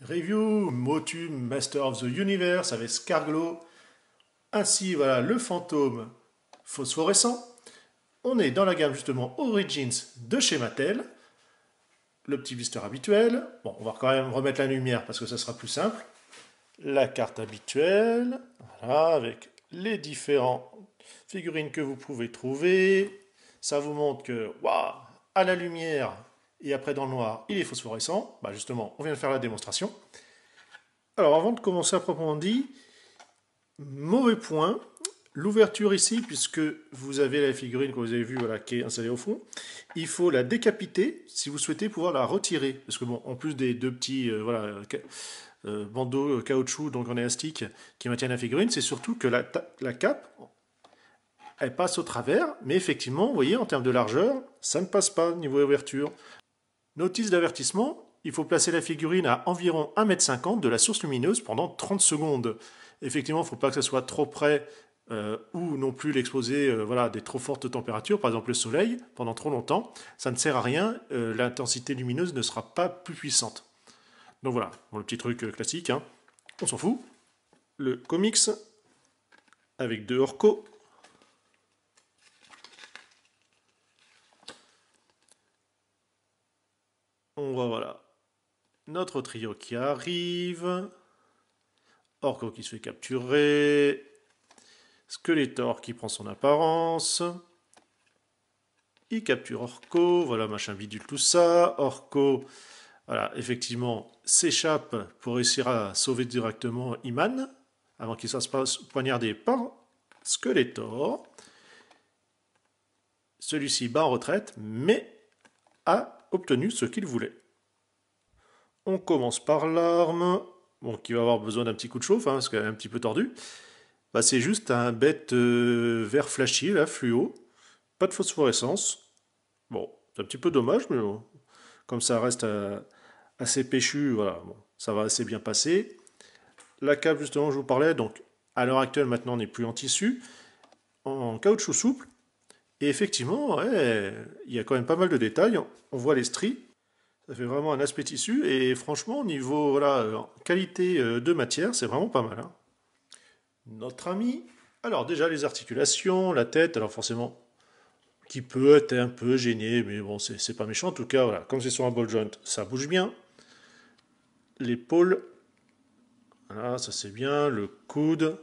Review, Motu Master of the Universe avec Scarglow. Ainsi, voilà, le fantôme phosphorescent. On est dans la gamme justement Origins de chez Mattel. Le petit blister habituel. Bon, on va quand même remettre la lumière parce que ça sera plus simple. La carte habituelle, voilà, avec les différentes figurines que vous pouvez trouver. Ça vous montre que, waouh, à la lumière et après dans le noir, il est phosphorescent. Bah justement, on vient de faire la démonstration. Alors avant de commencer à proprement dit, mauvais point, l'ouverture ici, puisque vous avez la figurine que vous avez vue, voilà, qui est installée au fond, il faut la décapiter si vous souhaitez pouvoir la retirer. Parce que bon, en plus des deux petits bandeaux caoutchouc, donc en élastique, qui maintiennent la figurine, c'est surtout que la cape, elle passe au travers, mais effectivement, vous voyez, en termes de largeur, ça ne passe pas niveau ouverture. Notice d'avertissement, il faut placer la figurine à environ 1,50 m de la source lumineuse pendant 30 secondes. Effectivement, il ne faut pas que ça soit trop près ou non plus l'exposer à des trop fortes températures, par exemple le soleil, pendant trop longtemps. Ça ne sert à rien, l'intensité lumineuse ne sera pas plus puissante. Donc voilà, bon, le petit truc classique, hein. On s'en fout. Le comics avec deux Orco. On voit, voilà, notre trio qui arrive. Orco qui se fait capturer. Skeletor qui prend son apparence. Il capture Orco. Voilà, machin bidule, tout ça. Orco, voilà, effectivement, s'échappe pour réussir à sauver directement Iman avant qu'il se fasse poignarder par Skeletor. Celui-ci bat en retraite, mais a obtenu ce qu'il voulait. On commence par l'arme, bon, qui va avoir besoin d'un petit coup de chauffe, hein, parce qu'elle est un petit peu tordue. Bah, c'est juste un bête vert flashy, là, fluo. Pas de phosphorescence. Bon, c'est un petit peu dommage, mais bon, comme ça reste assez péchu, voilà, bon, ça va assez bien passer. La cape, justement, je vous parlais, donc à l'heure actuelle, maintenant, on n'est plus en tissu, en caoutchouc souple. Et effectivement, ouais, il y a quand même pas mal de détails. On voit les stries. Ça fait vraiment un aspect tissu. Et franchement, au niveau qualité de matière, c'est vraiment pas mal, hein. Notre ami. Alors déjà, les articulations, la tête, alors forcément, qui peut être un peu gêné, mais bon, c'est pas méchant. En tout cas, voilà, comme c'est sur un ball joint, ça bouge bien. L'épaule, voilà, ça c'est bien. Le coude,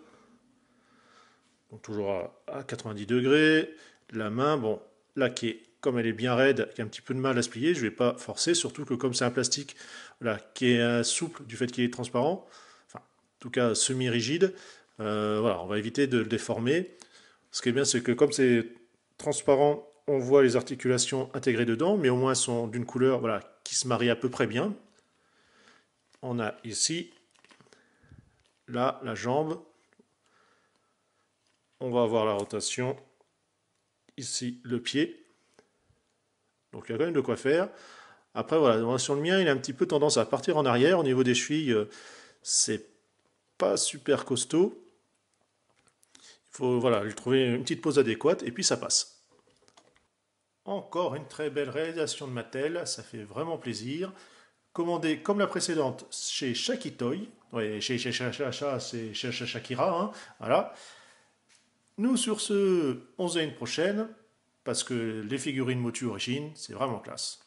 donc toujours à 90 degrés. La main, bon, là qui est, comme elle est bien raide, qui a un petit peu de mal à se plier, je ne vais pas forcer, surtout que comme c'est un plastique voilà, qui est souple du fait qu'il est transparent, enfin, en tout cas semi-rigide, voilà, on va éviter de le déformer. Ce qui est bien, c'est que comme c'est transparent, on voit les articulations intégrées dedans, mais au moins elles sont d'une couleur voilà, qui se marie à peu près bien. On a ici, là, la jambe. On va avoir la rotation. Ici, le pied. Donc il y a quand même de quoi faire. Après, voilà, sur le mien, il a un petit peu tendance à partir en arrière. Au niveau des chevilles, c'est pas super costaud. Il faut voilà, lui trouver une petite pose adéquate et puis ça passe. Encore une très belle réalisation de Mattel, ça fait vraiment plaisir. Commandé comme la précédente chez Shakitoy. Ouais, chez c'est chez Shakira, hein, voilà. Nous, sur ce, on se dit à une prochaine, parce que les figurines Motu Origin, c'est vraiment classe.